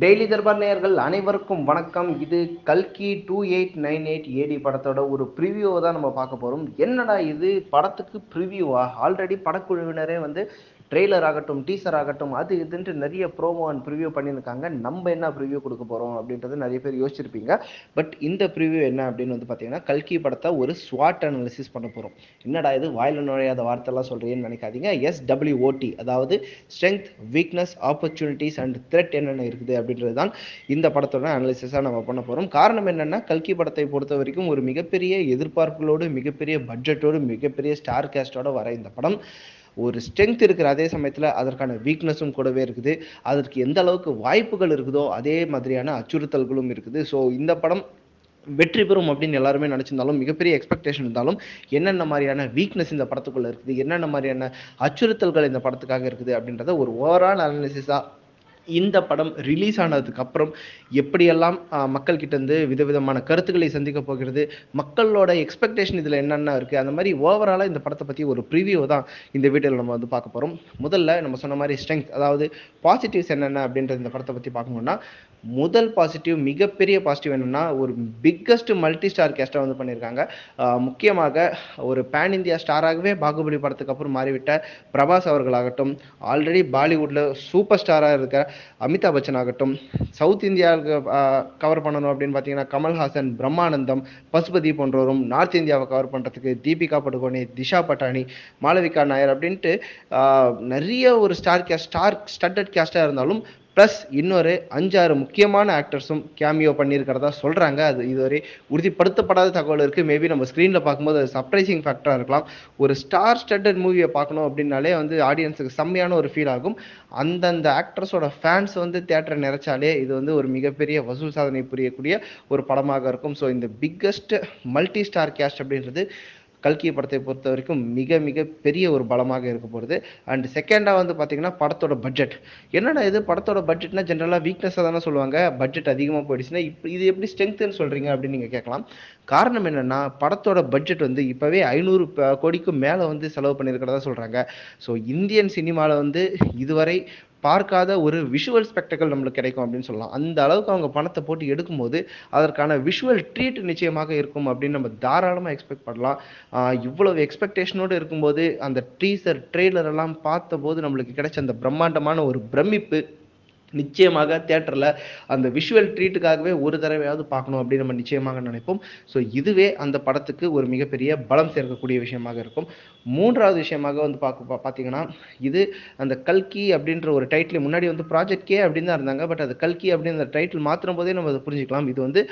Daily Darbar நேயர்கள் அனைவருக்கும் வணக்கம். இது கல்கி 2898 ஏடி படத்தோட ஒரு ப்ரிவியூவை தான் நம்ம பார்க்க போகிறோம். என்னடா இது படத்துக்கு ப்ரிவியூவா? ஆல்ரெடி படக்குழுவினரே வந்து ட்ரெய்லர் ஆகட்டும், டீசர் ஆகட்டும், அது இதுன்ட்டு நிறைய ப்ரோமோ அண்ட் ப்ரிவியூ பண்ணியிருக்காங்க. நம்ம என்ன ப்ரிவியூ கொடுக்க போகிறோம் அப்படின்றது நிறைய பேர் யோசிச்சிருப்பீங்க. பட் இந்த ப்ரிவியூ என்ன அப்படின்னு வந்து பார்த்தீங்கன்னா, கல்கி படத்தை ஒரு ஸ்வாட் அனாலிசிஸ் பண்ண போகிறோம். என்னடா இது வாயில் நுழையாத வார்த்தைலாம் சொல்கிறேன்னு நினைக்காதீங்க. SWOT, அதாவது strength, weakness, opportunities and thread என்னென்ன இருக்குது அப்படின்றது தான் இந்த படத்தோட அனாலிசிஸாக நம்ம பண்ண போகிறோம். காரணம் என்னென்னா, கல்கி படத்தை பொறுத்த வரைக்கும் ஒரு மிகப்பெரிய எதிர்பார்ப்புகளோடு, மிகப்பெரிய பட்ஜெட்டோடு, மிகப்பெரிய ஸ்டார் கேஸ்டோட வர இந்த படம் ஒரு ஸ்ட்ரென்த் இருக்கிற அதே சமயத்தில் அதற்கான வீக்னஸும் கூடவே இருக்குது. அதற்கு எந்த அளவுக்கு வாய்ப்புகள் இருக்குதோ அதே மாதிரியான அச்சுறுத்தல்களும் இருக்குது. ஸோ இந்த படம் வெற்றி பெறும் அப்படின்னு எல்லாருமே நினச்சிருந்தாலும், மிகப்பெரிய எக்ஸ்பெக்டேஷன் இருந்தாலும், என்னென்ன மாதிரியான வீக்னஸ் இந்த படத்துக்குள்ளே இருக்குது, என்னென்ன மாதிரியான அச்சுறுத்தல்கள் இந்த படத்துக்காக இருக்குது அப்படின்றத ஒரு ஓவரால் அனாலிசிஸாக இந்த படம் ரிலீஸ் ஆனதுக்கு அப்புறம் எப்படியெல்லாம் மக்கள்கிட்ட இருந்து விதவிதமான கருத்துக்களை சந்திக்க போகிறது, மக்களோட எக்ஸ்பெக்டேஷன் இதில் என்னென்ன இருக்குது, அந்த மாதிரி ஓவராலாக இந்த படத்தை பற்றி ஒரு ப்ரிவியூ தான் இந்த வீடியோவில் நம்ம வந்து பார்க்க போகிறோம். முதல்ல நம்ம சொன்ன மாதிரி ஸ்ட்ரென்த், அதாவது பாசிட்டிவ்ஸ் என்னென்ன அப்படின்றது இந்த படத்தை பற்றி பார்க்கணும்னா, முதல் பாசிட்டிவ், மிகப்பெரிய பாசிட்டிவ் என்னென்னா, ஒரு பிக்கஸ்ட் மல்டி ஸ்டார் கேஸ்டாக வந்து பண்ணியிருக்காங்க. முக்கியமாக ஒரு பேன் இந்தியா ஸ்டாராகவே பாகுபலி படத்துக்கு அப்புறம் மாறிவிட்ட பிரபாஸ் அவர்களாகட்டும், ஆல்ரெடி பாலிவுட்டில் சூப்பர் ஸ்டாராக இருக்க அமிதாப் பச்சன் ஆகட்டும், சவுத் இந்தியாவுக்கு கவர் பண்ணணும் அப்படின்னு பார்த்தீங்கன்னா கமல்ஹாசன், பிரம்மானந்தம், பசுபதி போன்றவரும், நார்த் இந்தியாவை கவர் பண்ணுறதுக்கு தீபிகா படுகோனே, திஷா பட்டானி, மாளவிகா நாயர் அப்படின்ட்டு நிறைய ஒரு ஸ்டார் ஸ்டட்டட் கேஸ்டாக இருந்தாலும் ப்ளஸ் இன்னொரு 5-6 முக்கியமான ஆக்டர்ஸும் கேமியோ பண்ணியிருக்கிறதா சொல்கிறாங்க. அது இதுவரை உறுதிப்படுத்தப்படாத தகவல் இருக்குது. மேபி நம்ம ஸ்க்ரீனில் பார்க்கும்போது அது சர்ப்ரைசிங் ஃபேக்டராக இருக்கலாம். ஒரு ஸ்டார் ஸ்டட்டட் மூவியை பார்க்கணும் அப்படின்னாலே வந்து ஆடியன்ஸுக்கு செம்மையான ஒரு ஃபீல் ஆகும். அந்தந்த ஆக்ட்ரஸோட ஃபேன்ஸ் வந்து தியேட்டரை நிறைச்சாலே இது வந்து ஒரு மிகப்பெரிய வசூல் சாதனை புரியக்கூடிய ஒரு படமாக இருக்கும். ஸோ இந்த பிக்கஸ்ட் மல்டி ஸ்டார் கேஸ்ட் அப்படின்றது கல்கி படத்தை பொறுத்த வரைக்கும் மிக மிக பெரிய ஒரு பலமாக இருக்க போகிறது. அண்ட் செகண்டாக வந்து பார்த்தீங்கன்னா படத்தோட பட்ஜெட். என்னடா இது படத்தோட பட்ஜெட்னா ஜென்ரலாக வீக்னஸாக தானே சொல்லுவாங்க. பட்ஜெட் அதிகமாக போயிடுச்சுன்னா இப்போ இது எப்படி ஸ்ட்ரென்த்துன்னு சொல்கிறீங்க அப்படின்னு நீங்கள் கேட்கலாம். காரணம் என்னென்னா, படத்தோட பட்ஜெட் வந்து இப்போவே 500 கோடிக்கும் மேலே வந்து செலவு பண்ணியிருக்கிறதா சொல்கிறாங்க. ஸோ இந்தியன் சினிமாவில் வந்து இதுவரை பார்க்காத ஒரு விஷுவல் ஸ்பெக்டக்கல் நம்மளுக்கு கிடைக்கும் அப்படின்னு சொல்லலாம். அந்த அளவுக்கு அவங்க பணத்தை போட்டு எடுக்கும்போது அதற்கான விஷுவல் ட்ரீட் நிச்சயமாக இருக்கும் அப்படின்னு நம்ம தாராளமாக எக்ஸ்பெக்ட் பண்ணலாம். இவ்வளவு எக்ஸ்பெக்டேஷனோடு இருக்கும்போது அந்த டீசர் ட்ரெய்லர் எல்லாம் பார்த்தபோது நம்மளுக்கு கிடைச்ச அந்த பிரம்மாண்டமான ஒரு பிரமிப்பு நிச்சயமாக தியேட்டரில் அந்த விஷுவல் ட்ரீட்டுக்காகவே ஒரு தடவையாவது பார்க்கணும் அப்படின்னு நம்ம நிச்சயமாக நினைப்போம். ஸோ இதுவே அந்த படத்துக்கு ஒரு மிகப்பெரிய பலம் சேர்க்கக்கூடிய விஷயமாக இருக்கும். மூன்றாவது விஷயமாக வந்து பார்த்தீங்கன்னா, இது அந்த கல்கி அப்படின்ற ஒரு டைட்டில் முன்னாடி வந்து ப்ராஜெக்ட் கே அப்படின்னு தான் இருந்தாங்க. பட் அது கல்கி அப்படின்ற டைட்டில் மாற்றும் போதே நம்ம அதை புரிஞ்சுக்கலாம். இது வந்து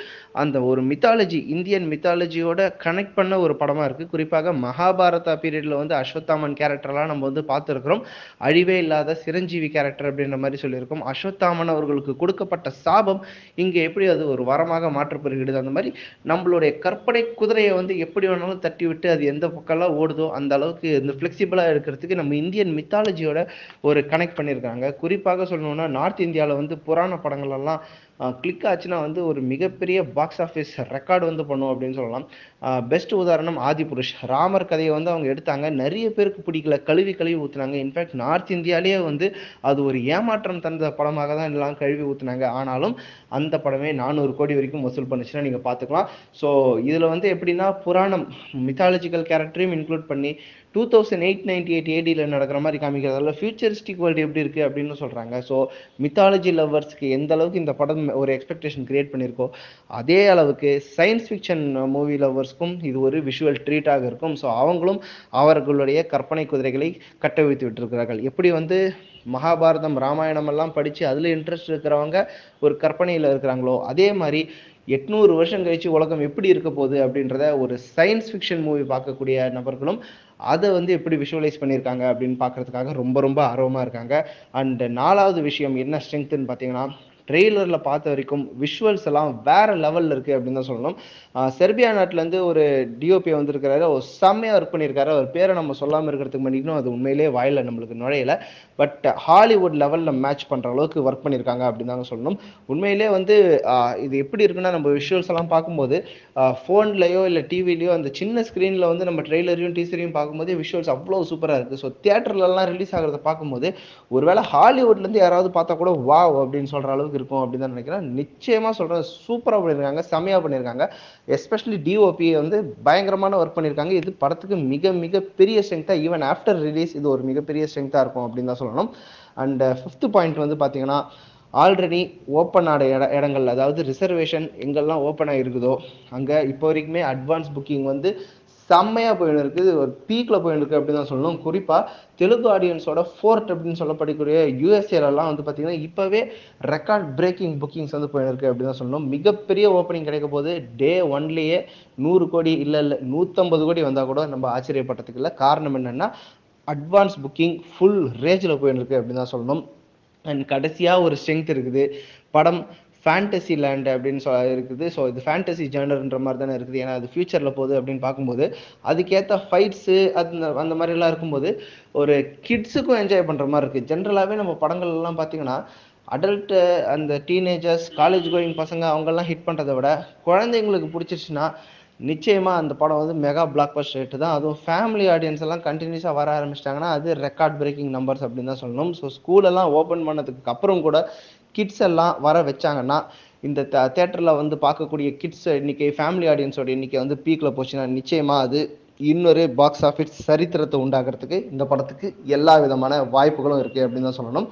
அந்த ஒரு மித்தாலஜி, இந்தியன் மித்தாலஜியோட கனெக்ட் பண்ண ஒரு படமாக இருக்குது. குறிப்பாக மகாபாரதா பீரியடில் வந்து அஸ்வத்தாமன் கேரக்டர்லாம் நம்ம வந்து பார்த்துருக்குறோம். அழிவே இல்லாத சிரஞ்சீவி கேரக்டர் அப்படின்ற மாதிரி சொல்லியிருக்கோம். அஸ்வத்தாமன் அவர்களுக்கு கொடுக்கப்பட்ட சாபம் இங்கே எப்படி அது ஒரு வரமாக மாற்றப்படுகிறது. அந்த மாதிரி நம்மளுடைய கற்பனை குதிரையை வந்து எப்படி வேணாலும் தட்டி விட்டு அது எந்த பக்கம்லாம் ஓடுதோ அந்த அளவுக்கு இந்த ஃப்ளெக்சிபிளாக இருக்கிறதுக்கு நம்ம இந்தியன் மித்தாலஜியோட ஒரு கனெக்ட் பண்ணியிருக்காங்க. குறிப்பாக சொல்லணும்னா நார்த் இந்தியாவில் வந்து புராண படங்கள் எல்லாம் கிளிக் ஆச்சுன்னா வந்து ஒரு மிகப்பெரிய பாக்ஸ் ஆஃபீஸ் ரெக்கார்டு வந்து பண்ணும் அப்படின்னு சொல்லலாம். பெஸ்ட் உதாரணம் ஆதிபுருஷ். ராமர் கதையை வந்து அவங்க எடுத்தாங்க, நிறைய பேருக்கு பிடிக்கல, கழுவி கழுவி ஊற்றுனாங்க. இன்ஃபேக்ட் நார்த் இந்தியாலேயே வந்து அது ஒரு ஏமாற்றம் தந்த படமாக தான் எல்லாம் கழுவி ஊற்றுனாங்க. ஆனாலும் அந்த படமே 400 கோடி வரைக்கும் வசூல் பண்ணுச்சுன்னா நீங்கள் பார்த்துக்கலாம். ஸோ இதில் வந்து எப்படின்னா புராணம் மித்தாலஜிக்கல் கேரக்டரையும் இன்க்ளூட் பண்ணி 2898 ஏடியில் நடக்கிற மாதிரி காமிக்கிறதால ஃபியூச்சரிஸ்டிக் வேர்ல்டு எப்படி இருக்குது அப்படின்னு சொல்கிறாங்க. ஸோ மித்தாலஜி லவ்வர்ஸ்க்கு எந்த அளவுக்கு இந்த படம் ஒரு எக்ஸ்பெக்டேஷன் கிரியேட் பண்ணியிருக்கோ அதே அளவுக்கு சயின்ஸ் ஃபிக்ஷன் மூவி லவ்வர்ஸ்க்கும் இது ஒரு விஷுவல் ட்ரீட்டாக இருக்கும். ஸோ அவங்களும் அவர்களுடைய கற்பனை குதிரைகளை கட்டவிழ்த்து விட்டிருக்கிறார்கள். எப்படி வந்து மகாபாரதம், ராமாயணம் எல்லாம் படித்து அதில் இன்ட்ரெஸ்ட் இருக்கிறவங்க ஒரு கற்பனையில் இருக்கிறாங்களோ அதே மாதிரி 800 வருஷம் கழிச்சு உலகம் எப்படி இருக்க போகுது அப்படின்றத ஒரு சயின்ஸ் ஃபிக்ஷன் மூவி பார்க்கக்கூடிய நபர்களும் அதை வந்து எப்படி விஷுவலைஸ் பண்ணியிருக்காங்க அப்படின்னு பார்க்கறதுக்காக ரொம்ப ரொம்ப ஆர்வமாக இருக்காங்க. அண்ட் 4வது விஷயம் என்ன ஸ்ட்ரென்த்துன்னு பார்த்தீங்கன்னா, ட்ரெய்லரில் பார்த்த வரைக்கும் விஷுவல்ஸ் எல்லாம் வேறு லெவலில் இருக்குது அப்படின்னு தான் சொல்லணும். செர்பியா நாட்டிலேருந்து ஒரு டிஓபி வந்திருக்கிறாரு, ஒரு செம்மையாக ஒர்க் பண்ணியிருக்காரு. அவர் பேரை நம்ம சொல்லாமல் இருக்கிறதுக்கு முன்னாடியும் அது உண்மையிலே வாயில் நம்மளுக்கு நுழையலை. பட் ஹாலிவுட் லெவலில் மேட்ச் பண்ணுற அளவுக்கு ஒர்க் பண்ணியிருக்காங்க அப்படின்னு தாங்க சொல்லணும். உண்மையிலே வந்து இது எப்படி இருக்குன்னா, நம்ம விஷுவல்ஸ் எல்லாம் பார்க்கும்போது ஃபோன்லேயோ இல்லை டிவிலையோ அந்த சின்ன ஸ்க்ரீனில் வந்து நம்ம ட்ரெய்லரையும் டீசரையும் பார்க்கும்போது விஷுவல்ஸ் அவ்வளோ சூப்பராக இருக்குது. ஸோ தியேட்டர்லலாம் ரிலீஸ் ஆகிறத பார்க்கும்போது ஒருவேளை ஹாலிவுட்லேருந்து யாராவது பார்த்தா கூட வாவ் அப்படின்னு சொல்கிற அளவுக்கு இருக்கும் அப்படின்னு தான் நினைக்கிறேன். நிச்சயமாக சொல்கிறேன், சூப்பராக பண்ணியிருக்காங்க, செம்மையாக பண்ணியிருக்காங்க. எஸ்பெஷலி டிஓபி வந்து பயங்கரமான ஒர்க் பண்ணியிருக்காங்க. இது படத்துக்கு மிக மிக பெரிய ஸ்ட்ரென்த்தாக, ஈவன் ஆஃப்டர் ரிலீஸ் இது ஒரு மிகப்பெரிய ஸ்ட்ரென்த்தாக இருக்கும் அப்படின்னு தான் சொல்லணும். அண்ட் ஃபிஃப்த் பாயிண்ட் வந்து பார்த்தீங்கன்னா, ஆல்ரெடி ஓப்பன் ஆன இடங்கள், அதாவது ரிசர்வேஷன் எங்கெல்லாம் ஓப்பன் ஆகிருக்குதோ அங்கே இப்போ வரைக்குமே அட்வான்ஸ் புக்கிங் வந்து செம்மையாக போயின்னு இருக்குது, ஒரு பீக்கில் போயின்னு இருக்குது அப்படின்னு தான் சொல்லணும். குறிப்பாக தெலுங்கு ஆடியன்ஸோட ஃபோர்த் அப்படின்னு சொல்லப்படக்கூடிய யூஎஸ்ஏலலாம் வந்து பார்த்தீங்கன்னா இப்போவே ரெக்கார்ட் பிரேக்கிங் புக்கிங்ஸ் வந்து போயின்னு இருக்குது அப்படின்னு தான் சொல்லணும். மிகப்பெரிய ஓப்பனிங் கிடைக்க போது டே ஒன்லேயே 100 கோடி இல்லை 150 கோடி வந்தால் கூட நம்ம ஆச்சரியப்பட்டதுக்கு இல்லை. காரணம் என்னென்னா அட்வான்ஸ் புக்கிங் ஃபுல் ரேஞ்சில் போயின்னு இருக்குது அப்படின்னு தான் சொல்லணும். அண்ட் கடைசியாக ஒரு ஸ்ட்ரென்த் இருக்குது, படம் ஃபேண்டசி லேண்ட் அப்படின்னு இருக்குது. ஸோ இது ஃபேண்டசி ஜேர்னர்ன்ற மாதிரி தானே இருக்குது, ஏன்னா அது ஃபியூச்சரில் போகுது அப்படின்னு பார்க்கும்போது அதுக்கேற்ற ஃபைட்ஸு அந்த மாதிரிலாம் இருக்கும்போது ஒரு கிட்ஸுக்கும் என்ஜாய் பண்ணுற மாதிரி இருக்குது. ஜென்ரலாகவே நம்ம படங்கள்லாம் பார்த்தீங்கன்னா அடல்ட்டு அந்த டீனேஜர்ஸ் காலேஜ் கோயிங் பசங்க அவங்கெல்லாம் ஹிட் பண்ணுறதை விட குழந்தைங்களுக்கு பிடிச்சிருச்சுன்னா நிச்சயமாக அந்த படம் வந்து மெகா பிளாக் பஸ்டர் ஹிட் தான். அதுவும் ஃபேமிலி ஆடியன்ஸ் எல்லாம் கண்டினியூஸாக வர ஆரம்பிச்சிட்டாங்கன்னா அது ரெக்கார்ட் பிரேக்கிங் நம்பர்ஸ் அப்படின்னு தான் சொல்லணும். ஸோ ஸ்கூலெல்லாம் ஓப்பன் பண்ணதுக்கு அப்புறம் கூட கிட்ஸ் எல்லாம் வர வச்சாங்கன்னா இந்த தேட்டரில் வந்து பார்க்கக்கூடிய கிட்ஸ் எண்ணிக்கை, ஃபேமிலி ஆடியன்ஸோட எண்ணிக்கை வந்து பீக்கில் போச்சுன்னா நிச்சயமாக அது இன்னொரு பாக்ஸ் ஆஃபீஸ் சரித்திரத்தை உண்டாகிறதுக்கு இந்த படத்துக்கு எல்லா விதமான வாய்ப்புகளும் இருக்குது அப்படின்னு தான் சொல்லணும்.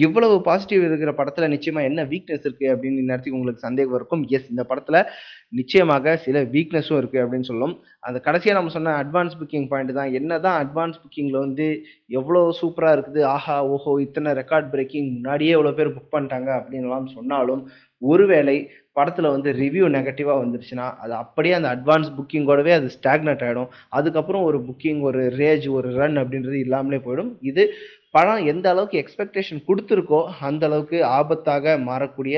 இவ்வளவு பாசிட்டிவ் இருக்கிற படத்தில் நிச்சயமாக என்ன வீக்னஸ் இருக்குது அப்படின்னு நேரத்துக்கு உங்களுக்கு சந்தேகம் இருக்கும். எஸ், இந்த படத்தில் நிச்சயமாக சில வீக்னஸும் இருக்குது அப்படின்னு சொல்லணும். அந்த கடைசியாக நம்ம சொன்ன அட்வான்ஸ் புக்கிங் பாயிண்ட் தான். என்ன தான் அட்வான்ஸ் புக்கிங்கில் வந்து எவ்வளோ சூப்பராக இருக்குது, ஆஹா ஓஹோ இத்தனை ரெக்கார்ட் பிரேக்கிங் முன்னாடியே எவ்வளோ பேர் புக் பண்ணிட்டாங்க அப்படின்லாம் சொன்னாலும் ஒருவேளை படத்தில் வந்து ரிவ்யூ நெகட்டிவாக வந்துருச்சுன்னா அது அப்படியே அந்த அட்வான்ஸ் புக்கிங்கோடவே அது ஸ்டாக்னட் ஆகிடும். அதுக்கப்புறம் ஒரு புக்கிங், ஒரு ரேஜ், ஒரு ரன் அப்படின்றது இல்லாமலே போயிடும். இது படம் எந்த அளவுக்கு எக்ஸ்பெக்டேஷன் கொடுத்துருக்கோ அந்த அளவுக்கு ஆபத்தாக மாறக்கூடிய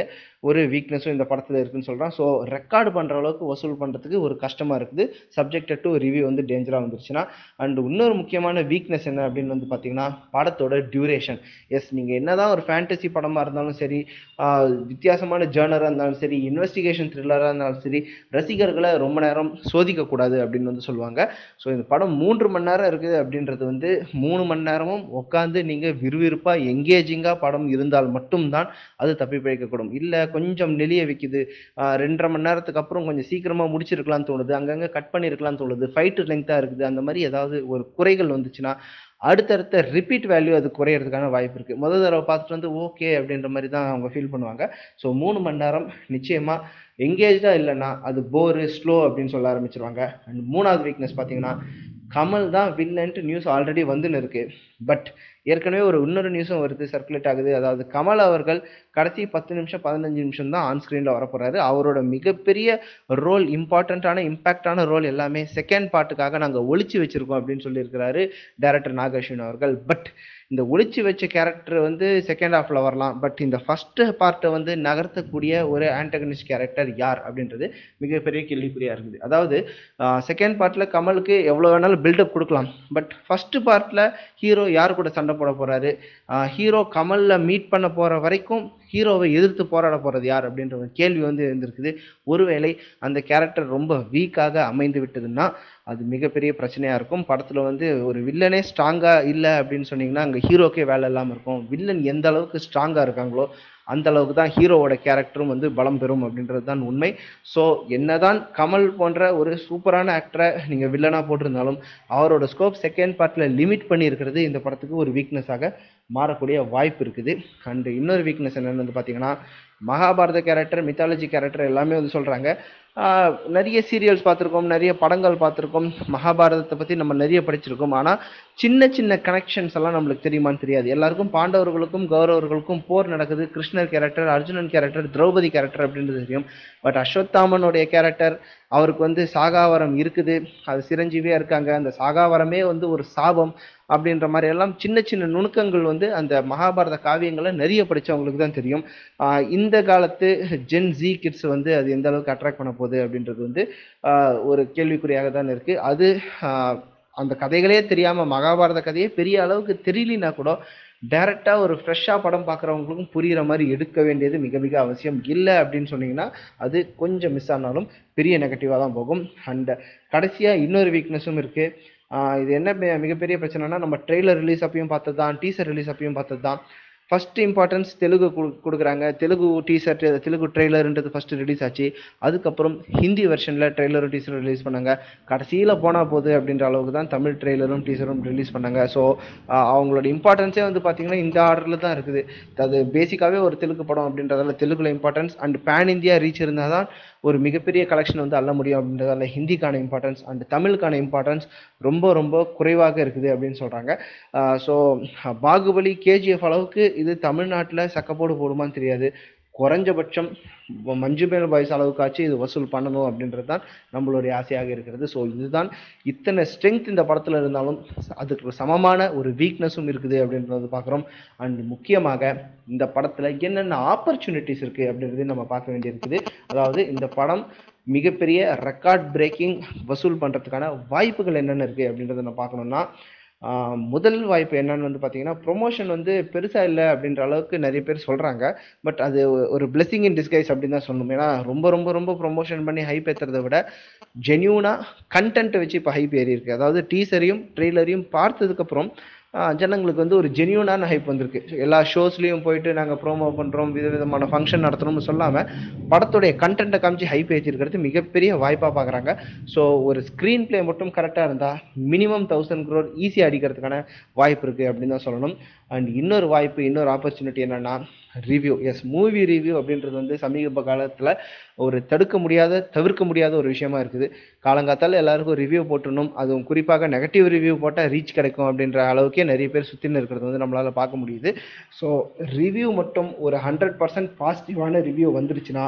ஒரு வீக்னஸும் இந்த படத்தில் இருக்குன்னு சொல்கிறான். ஸோ ரெக்கார்டு பண்ணுற அளவுக்கு வசூல் பண்ணுறதுக்கு ஒரு கஷ்டமாக இருக்குது, சப்ஜெக்டட் டு ரிவ்யூ வந்து டேஞ்சராக வந்துருச்சுன்னா. அண்ட் இன்னொரு முக்கியமான வீக்னஸ் என்ன அப்படின்னு வந்து பார்த்தீங்கன்னா படத்தோட டியூரேஷன். எஸ், நீங்கள் என்ன தான் ஒரு ஃபேண்டசி படமாக இருந்தாலும் சரி, வித்தியாசமான ஜேர்னராக இருந்தாலும் சரி, இன்வெஸ்டிகேஷன் த்ரில்லராக இருந்தாலும் சரி, ரசிகர்களை ரொம்ப நேரம் சோதிக்கக்கூடாது அப்படின்னு வந்து சொல்லுவாங்க. ஸோ இந்த படம் 3 மணி நேரம் இருக்குது அப்படின்றது வந்து 3 மணி நேரமும் உட்காந்து நீங்கள் விறுவிறுப்பாக எங்கேஜிங்காக படம் இருந்தால் மட்டும்தான் அது தப்பி பிழைக்கக்கூடும். இல்லை கொஞ்சம் நெளிய வைக்குது, 2.5 மணி நேரத்துக்கு அப்புறம் கொஞ்சம் சீக்கிரமாக முடிச்சிருக்கலாம்னு தோணுது, அங்கங்கே கட் பண்ணியிருக்கலாம்னு தோணுது, ஃபைட்டு லெங்க்த்தாக இருக்குது, அந்த மாதிரி ஏதாவது ஒரு குறைகள் வந்துச்சுன்னா அடுத்தடுத்த ரிப்பீட் வேல்யூ அது குறையிறதுக்கான வாய்ப்பு இருக்குது. முதல் தடவை பார்த்துட்டு வந்து ஓகே அப்படின்ற மாதிரி தான் அவங்க ஃபீல் பண்ணுவாங்க. ஸோ 3 மணி நேரம் நிச்சயமாக எங்கேஜாக இல்லைன்னா அது போரு, ஸ்லோ அப்படின்னு சொல்ல ஆரம்பிச்சிருவாங்க. அண்ட் 3வது வீக்னஸ் பார்த்தீங்கன்னா கமல் தான் வில்லன்ட்டு நியூஸ் ஆல்ரெடி வந்துன்னு இருக்கு. பட் ஏற்கனவே ஒரு இன்னொரு நியூஸும் வருது, சர்க்குலேட் ஆகுது. அதாவது கமல் அவர்கள் கடைசி 10 நிமிஷம் 15 நிமிஷம் தான் ஆன் ஸ்க்ரீனில் வரப்போறாரு. அவரோட மிகப்பெரிய ரோல், இம்பார்ட்டண்ட்டான இம்பாக்டான ரோல் எல்லாமே செகண்ட் பார்ட்டுக்காக நாங்கள் ஒளிச்சு வச்சிருக்கோம் அப்படின்னு சொல்லியிருக்கிறாரு டைரக்டர் நாகேஸ்வரன் அவர்கள். பட் இந்த ஒளிச்சு வச்ச கேரக்டர் வந்து செகண்ட் ஹாஃப்ல வரலாம், பட் இந்த ஃபர்ஸ்ட் பார்ட்டை வந்து நகர்த்தக்கூடிய ஒரு ஆன்டகனிஸ்ட் கேரக்டர் யார் அப்படின்றது மிகப்பெரிய கேள்விக்குறியா இருக்குது. அதாவது செகண்ட் பார்ட்ல கமலுக்கு எவ்வளோ வேணாலும் பில்டப் கொடுக்கலாம், பட் ஃபர்ஸ்ட் பார்ட்ல ஹீரோ யார் கூட சண்டை போட போறாரு, ஹீரோ கமல்ல மீட் பண்ண போற வரைக்கும் ஹீரோவை எதிர்த்து போராட போறது யார் அப்படின்ற ஒரு கேள்வி வந்து இருந்திருக்குது. ஒருவேளை அந்த கேரக்டர் ரொம்ப வீக்காக அமைந்து விட்டதுன்னா அது மிகப்பெரிய பிரச்சனையா இருக்கும். படத்துல வந்து ஒரு வில்லனே ஸ்ட்ராங்கா இல்லை அப்படின்னு சொன்னீங்கன்னா அங்கே ஹீரோக்கே வேலை இல்லாமல் இருக்கும். வில்லன் எந்த அளவுக்கு ஸ்ட்ராங்கா இருக்காங்களோ அந்த அளவுக்கு தான் ஹீரோவோட கேரக்டரும் வந்து பலம் பெறும் அப்படின்றது தான் உண்மை. ஸோ என்னதான் கமல் போன்ற ஒரு சூப்பரான ஆக்டரை நீங்கள் வில்லனாக போட்டிருந்தாலும் அவரோட ஸ்கோப் செகண்ட் பார்ட்டில் லிமிட் பண்ணி இருக்கிறது இந்த படத்துக்கு ஒரு வீக்னஸாக மாறக்கூடிய வாய்ப்பு இருக்குது. அண்ட் இன்னொரு வீக்னஸ் என்னென்னு வந்து பார்த்தீங்கன்னா மகாபாரத கேரக்டர், மித்தாலஜி கேரக்டர் எல்லாமே வந்து சொல்கிறாங்க. நிறைய சீரியல்ஸ் பார்த்துருக்கோம், நிறைய படங்கள் பார்த்துருக்கோம், மகாபாரதத்தை பற்றி நம்ம நிறைய படிச்சிருக்கோம். ஆனால் சின்ன சின்ன கனெக்ஷன்ஸ் எல்லாம் நம்மளுக்கு தெரியுமான்னு தெரியாது. எல்லாருக்கும் பாண்டவர்களுக்கும் கௌரவர்களுக்கும் போர் நடக்குது, Krishnar character, Arjunan character, Draupadi character அப்படின்றது தெரியும். பட் அஸ்வத்தாமனுடைய கேரக்டர், அவருக்கு வந்து சாகாவரம் இருக்குது, அது சிரஞ்சீவியாக இருக்காங்க, அந்த சாகாவரமே வந்து ஒரு சாபம் அப்படின்ற மாதிரி எல்லாம் சின்ன சின்ன நுணுக்கங்கள் வந்து அந்த மகாபாரத காவியங்களை நிறைய படித்தவங்களுக்கு தான் தெரியும். இந்த காலத்து ஜென் ஜி கிட்ஸ் வந்து அது எந்த அளவுக்கு அட்ராக்ட் பண்ண போகுது அப்படின்றது வந்து ஒரு கேள்விக்குறியாக தான் இருக்குது. அது அந்த கதைகளே தெரியாமல், மகாபாரத கதையே பெரிய அளவுக்கு தெரியலனா கூட டைரெக்டாக ஒரு ஃப்ரெஷ்ஷாக படம் பார்க்குறவங்களுக்கும் புரிகிற மாதிரி எடுக்க வேண்டியது மிக மிக அவசியம். இல்லை அப்படின்னு சொன்னீங்கன்னா அது கொஞ்சம் மிஸ் ஆனாலும் பெரிய நெகட்டிவாக தான் போகும். அண்ட் கடைசியாக இன்னொரு வீக்னஸும் இருக்குது. இது என்ன மிகப்பெரிய பிரச்சனைனா, நம்ம ட்ரெய்லர் ரிலீஸ் அப்பயும் பார்த்தது தான், டீசர் ரிலீஸ் அப்பயும் பார்த்தது தான். ஃபர்ஸ்ட் இம்பார்ட்டன்ஸ் தெலுங்கு கொடுக்குறாங்க. தெலுங்கு டீசர், தெலுங்கு ட்ரெய்லருன்றது ஃபர்ஸ்ட் ரிலீஸ் ஆச்சு. அதுக்கப்புறம் ஹிந்தி வெர்ஷனில் ட்ரெய்லரும் டீசரும் ரிலீஸ் பண்ணாங்க. கடைசியில் போனால் போகுது அப்படின்ற அளவுக்கு தான் தமிழ் ட்ரெய்லரும் டீசரும் ரிலீஸ் பண்ணாங்க. ஸோ அவங்களோட இம்பார்ட்டன்ஸே வந்து பார்த்தீங்கன்னா இந்த ஆர்டரில் தான் இருக்குது. அது பேசிக்காகவே ஒரு தெலுங்கு படம் அப்படின்றதால தெலுங்குல importance, and pan India reach இருந்தால் தான் ஒரு மிகப்பெரிய கலெக்ஷன் வந்து அள்ள முடியும் அப்படின்றதால ஹிந்திக்கான இம்பார்ட்டன்ஸ் அண்ட் தமிழுக்கான இம்பார்ட்டன்ஸ் ரொம்ப ரொம்ப குறைவாக இருக்குது அப்படின்னு சொல்கிறாங்க. ஸோ பாகுபலி, கேஜிஎஃப் அளவுக்கு இது தமிழ்நாட்டில் சக்கப்போடு போடுமான்னு தெரியாது. குறைஞ்சபட்சம் மஞ்சுமேல் பாய்ஸ் அளவுக்காச்சு இது வசூல் பண்ணணும் அப்படின்றது தான் நம்மளுடைய ஆசையாக இருக்கிறது. ஸோ இதுதான் இத்தனை ஸ்ட்ரென்த் இந்த படத்தில் இருந்தாலும் அதுக்கு சமமான ஒரு வீக்னஸும் இருக்குது அப்படின்றது பார்க்குறோம். அண்ட் முக்கியமாக இந்த படத்தில் என்னென்ன ஆப்பர்ச்சுனிட்டிஸ் இருக்குது அப்படின்றதையும் நம்ம பார்க்க வேண்டியிருக்குது. அதாவது இந்த படம் மிகப்பெரிய ரெக்கார்ட் பிரேக்கிங் வசூல் பண்ணுறதுக்கான வாய்ப்புகள் என்னென்ன இருக்குது அப்படின்றத நம்ம பார்க்கணுன்னா, முதல் வாய்ப்பு என்னன்னு வந்து பார்த்தீங்கன்னா, ப்ரொமோஷன் வந்து பெருசாக இல்லை அப்படின்ற அளவுக்கு நிறைய பேர் சொல்கிறாங்க. பட் அது ஒரு பிளெஸிங் இன் டிஸ்கைஸ் அப்படின்னு தான் சொல்லணும். ஏன்னா ரொம்ப ரொம்ப ரொம்ப ப்ரொமோஷன் பண்ணி ஹைப் ஏற்றுறதை விட ஜென்யூனாக கண்டென்ட்டை வச்சு இப்போ ஹைப் ஏறி இருக்குது. அதாவது டீசரையும் ட்ரெய்லரையும் பார்த்ததுக்கப்புறம் ஜனங்களுக்கு வந்து ஒரு ஜென்யூனான ஹைப் வந்திருக்கு. எல்லா ஷோஸ்லேயும் போயிட்டு நாங்கள் ப்ரோமோ பண்ணுறோம், விதவிதமான ஃபங்க்ஷன் நடத்துகிறோம்னு சொல்லாமல் படத்துடைய கண்டென்ட்டை காமிச்சு ஹைப் ஏற்றிருக்கிறது மிகப்பெரிய வாய்ப்பாக பார்க்குறாங்க. ஸோ ஒரு ஸ்க்ரீன் பிளே மட்டும் கரெக்டாக இருந்தால் மினிமம் 1000 crore ஈஸியாக அடிக்கிறதுக்கான வாய்ப்பு இருக்குது அப்படின்னு தான் சொல்லணும். அண்ட் இன்னொரு வாய்ப்பு, இன்னொரு ஆப்பர்ச்சுனிட்டி என்னென்னா ரிவ்யூ. எஸ், மூவி ரிவ்யூ அப்படின்றது வந்து சமீப காலத்தில் ஒரு தவிர்க்க முடியாத ஒரு விஷயமா இருக்குது. காலங்காத்தால் எல்லாருக்கும் ரிவ்யூ போட்டுடணும், அதுவும் குறிப்பாக நெகட்டிவ் ரிவ்யூ போட்டால் ரீச் கிடைக்கும் அப்படின்ற அளவுக்கே நிறைய பேர் சுற்றின்னு இருக்கிறது வந்து நம்மளால் பார்க்க முடியுது. ஸோ ரிவ்யூ மட்டும் ஒரு 100% பாசிட்டிவான ரிவ்யூ வந்துருச்சுன்னா,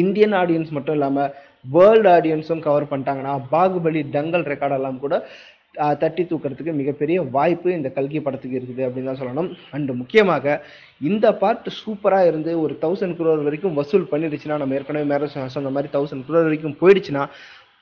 இந்தியன் ஆடியன்ஸ் மட்டும் இல்லாமல் வேர்ல்டு ஆடியன்ஸும் கவர் பண்ணிட்டாங்கன்னா பாகுபலி டங்கல் ரெக்கார்டெல்லாம் கூட தட்டி தூக்கிறதுக்கு மிகப்பெரிய வாய்ப்பு இந்த கல்கி படத்துக்கு இருக்குது அப்படின்னு தான் சொல்லணும். அண்ட் முக்கியமாக இந்த பார்ட் சூப்பராக இருந்து ஒரு 1000 crore வரைக்கும் வசூல் பண்ணிடுச்சுன்னா, நம்ம ஏற்கனவே மேலே சொன்ன மாதிரி 1000 crore வரைக்கும் போயிடுச்சுன்னா,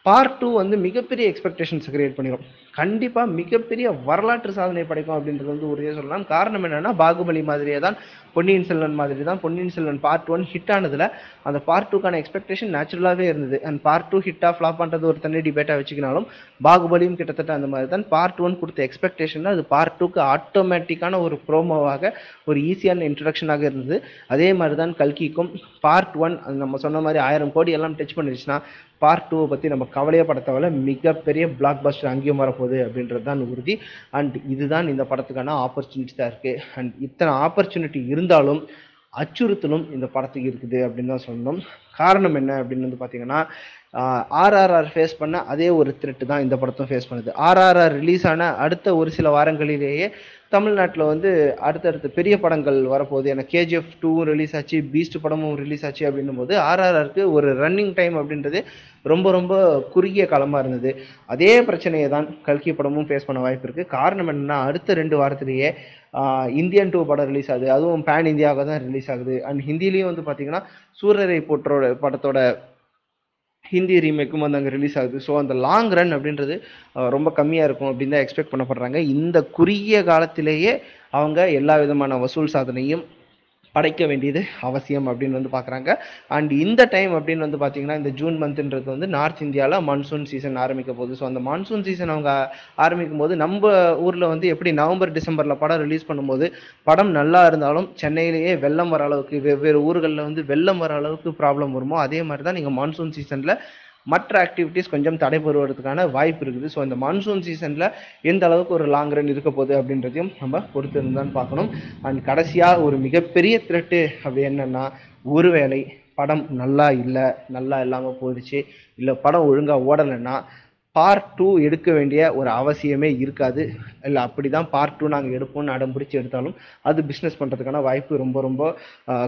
பார்ட் 2 வந்து மிகப்பெரிய எக்ஸ்பெக்டேஷன்ஸ் கிரியேட் பண்ணிடும். கண்டிப்பாக மிகப்பெரிய வரலாற்று சாதனை படைக்கும் அப்படின்றது வந்து உறுதியாக சொல்லலாம். காரணம் என்னென்னா, பாகுபலி மாதிரியே தான் பொன்னியின் செல்வன் மாதிரி தான் பொன்னியின் செல்வன் பார்ட் 1 ஹிட் ஆனதில் அந்த பார்ட் 2க்கான எக்ஸ்பெக்டேஷன் நேச்சுரலாகவே இருந்தது. அண்ட் பார்ட் 2 ஹிட்டாக ஃப்ளாப் பண்ணுறது ஒரு தனி டிபேட்டாக வச்சுக்கினாலும் பாகுபலியும் கிட்டத்தட்ட அந்த மாதிரி தான். பார்ட் 1 கொடுத்த எக்ஸ்பெக்டேஷன் அது பார்ட் 2க்கு ஆட்டோமேட்டிக்கான ஒரு ப்ரோமோவாக, ஒரு ஈஸியான இன்ட்ரடக்ஷனாக இருந்தது. அதே மாதிரி தான் கல்கிக்கும் பார்ட் 1 அது நம்ம சொன்ன மாதிரி 1000 கோடி எல்லாம் டச் பண்ணிடுச்சுன்னா பார்ட் 2 பற்றி நம்ம கவலையே பட தேவையில்ல, மிகப்பெரிய பிளாக் பஸ்டர் அங்கேயும் வரப்போகுது அப்படின்றது தான் உறுதி. அண்ட் இதுதான் இந்த படத்துக்கான ஆப்பர்ச்சுனிட்டி தான் இருக்குது. அண்ட் இத்தனை ஆப்பர்ச்சுனிட்டி இருந்தாலும் அச்சுறுத்தலும் இந்த படத்துக்கு இருக்குது அப்படின்னு தான் சொல்லணும். காரணம் என்ன அப்படின்னு வந்து பார்த்தீங்கன்னா, RRR ஃபேஸ் பண்ண அதே ஒரு த்ரெட்டு தான் இந்த படத்தும் ஃபேஸ் பண்ணுது. RRR ரிலீஸ் ஆன அடுத்த ஒரு சில வாரங்களிலேயே தமிழ்நாட்டில் வந்து அடுத்தடுத்த பெரிய படங்கள் வரப்போகுது. ஏன்னா KGF 2 ரிலீஸ் ஆச்சு, பீஸ்ட் படமும் ரிலீஸ் ஆச்சு அப்படின்னும் போது RRRக்கு ஒரு ரன்னிங் டைம் அப்படின்றது ரொம்ப ரொம்ப குறுகிய காலமாக இருந்தது. அதே பிரச்சனையை தான் கல்கி படமும் ஃபேஸ் பண்ண வாய்ப்பு இருக்குது. காரணம் என்னென்னா, அடுத்த 2 வாரத்திலேயே இந்தியன் 2 படம் ரிலீஸ் ஆகுது. அதுவும் பேன் இந்தியாவாக தான் ரிலீஸ் ஆகுது. அண்ட் ஹிந்திலையும் வந்து பார்த்தீங்கன்னா சூரரை போற்றோட படத்தோட ஹிந்தி ரீமேக்கும் வந்து அங்கே ரிலீஸ் ஆகுது. ஸோ அந்த லாங் ரன் அப்படின்றது ரொம்ப கம்மியாக இருக்கும் அப்படின்னு தான் எக்ஸ்பெக்ட் பண்ணப்படுறாங்க. இந்த குறுகிய காலத்திலேயே அவங்க எல்லா விதமான வசூல் சாதனையும் படைக்க வேண்டியது அவசியம் அப்படின்னு வந்து பார்க்குறாங்க. அண்ட் இந்த டைம் அப்படின்னு வந்து பார்த்தீங்கன்னா, இந்த ஜூன் மந்த்ன்றது வந்து நார்த் இந்தியாவில் மான்சூன் சீசன் ஆரம்பிக்க போகுது. ஸோ அந்த மான்சூன் சீசன் அவங்க ஆரம்பிக்கும் போது நம்ம ஊரில் வந்து எப்படி நவம்பர் டிசம்பரில் படம் ரிலீஸ் பண்ணும்போது படம் நல்லா இருந்தாலும் சென்னையிலேயே வெள்ளம் வர அளவுக்கு, வெவ்வேறு ஊர்களில் வந்து வெள்ளம் வர அளவுக்கு ப்ராப்ளம் வருமோ, அதே மாதிரி தான் நீங்கள் மான்சூன் சீசனில் மற்ற ஆக்டிவிட்டீஸ் கொஞ்சம் தடைபடுவதற்கான வாய்ப்பு இருக்குது. ஸோ இந்த மான்சூன் சீசனில் எந்த அளவுக்கு ஒரு லாங் ரன் இருக்க போகுது அப்படின்றதையும் நம்ம பொறுத்து இருந்தான்னு பார்க்கணும். அண்ட் கடைசியாக ஒரு மிகப்பெரிய த்ரெட்டு அப்படி என்னென்னா, ஒருவேளை படம் நல்லா இல்லாமல் போயிடுச்சு, இல்லை படம் ஒழுங்காக ஓடலைன்னா பார்ட் 2 எடுக்க வேண்டிய ஒரு அவசியமே இருக்காது. இல்லை அப்படி தான் பார்ட் 2 நாங்கள் எடுப்போம்னு அடம் பிடிச்சி எடுத்தாலும் அது பிஸ்னஸ் பண்ணுறதுக்கான வாய்ப்பு ரொம்ப ரொம்ப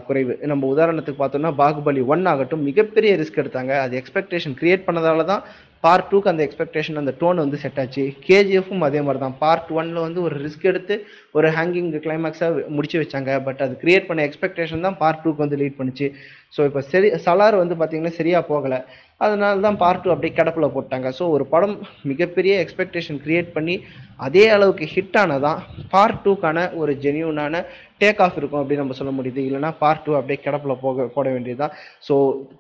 குறைவு. நம்ம உதாரணத்துக்கு பார்த்தோம்னா பாகுபலி 1 ஆகட்டும், மிகப்பெரிய ரிஸ்க் எடுத்தாங்க. அது எக்ஸ்பெக்டேஷன் கிரியேட் பண்ணதால தான் பார்ட் டூக்கு அந்த எக்ஸ்பெக்டேஷன் அந்த டோன் வந்து செட் ஆச்சு. கேஜிஎஃப்பும் அதே மாதிரி தான். பார்ட் ஒன்ல வந்து ஒரு ரிஸ்க் எடுத்து ஒரு ஹேங்கிங் கிளைமேக்ஸாக முடிச்சு வச்சாங்க. பட் அது கிரியேட் பண்ண எக்ஸ்பெக்டேஷன் தான் பார்ட் டூக்கு வந்து லீட் பண்ணுச்சு. ஸோ இப்போ சலார் வந்து பார்த்தீங்கன்னா சரியாக போகலை. அதனால தான் பார்ட் டூ அப்படியே கிடப்பில் போட்டாங்க. ஸோ ஒரு படம் மிகப்பெரிய எக்ஸ்பெக்டேஷன் கிரியேட் பண்ணி அதே அளவுக்கு ஹிட் ஆனதான் பார்ட் டூக்கான ஒரு ஜென்யூனான டேக் ஆஃப் இருக்கும் அப்படின்னு நம்ம சொல்ல முடியுது. இல்லைனா பார்ட் டூ அப்படியே கிடப்பில் போட வேண்டியதுதான். ஸோ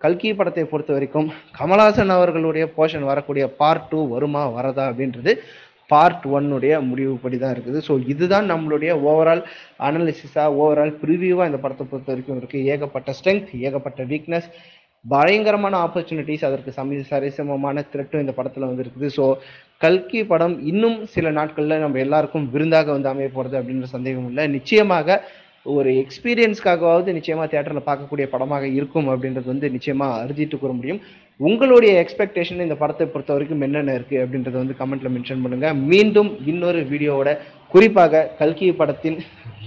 கல்கி படத்தை பொறுத்த வரைக்கும் கமல்ஹாசன் அவர்களுடைய போர்ஷன் வரக்கூடிய பார்ட் டூ வருமா வரதா அப்படின்றது பார்ட் ஒன்னுடைய முடிவுப்படி தான் இருக்குது. ஸோ இதுதான் நம்மளுடைய ஓவரால் அனாலிசிஸாக ஓவரால் ப்ரிவியூவாக இந்த படத்தை பொறுத்த வரைக்கும் இருக்குது. ஏகப்பட்ட ஸ்ட்ரென்த், ஏகப்பட்ட வீக்னஸ், பயங்கரமான ஆப்பர்ச்சுனிட்டிஸ், அதற்கு சரிசமமான த்ரெட்டும் இந்த படத்தில் வந்து இருக்குது. ஸோ கல்கி படம் இன்னும் சில நாட்களில் நம்ம எல்லாருக்கும் விருந்தாக வந்து அமைய போகிறது அப்படின்ற சந்தேகம் இல்லை. நிச்சயமாக ஒரு எக்ஸ்பீரியன்ஸ்க்காகவாவது நிச்சயமாக தியேட்டரில் பார்க்கக்கூடிய படமாக இருக்கும் அப்படின்றது வந்து நிச்சயமாக அறுதிட்டு கூற முடியும். உங்களுடைய எக்ஸ்பெக்டேஷன் இந்த படத்தை பொறுத்த வரைக்கும் என்னென்ன இருக்குது அப்படின்றத வந்து கமெண்ட்டில் மென்ஷன் பண்ணுங்கள். மீண்டும் இன்னொரு வீடியோவோட குறிப்பாக கல்கி படத்தின்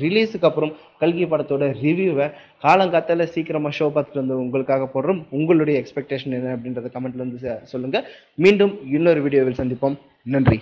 ரிலீஸுக்கு அப்புறம் கல்கி படத்தோட ரிவ்யூவை காலங்காத்தால சீக்கிரமாக ஷோ பார்த்துட்டு வந்து உங்களுக்காக போடுறோம். உங்களுடைய எக்ஸ்பெக்டேஷன் என்ன அப்படின்றத கமெண்ட்ல வந்து சொல்லுங்கள். மீண்டும் இன்னொரு வீடியோவில் சந்திப்போம். நன்றி.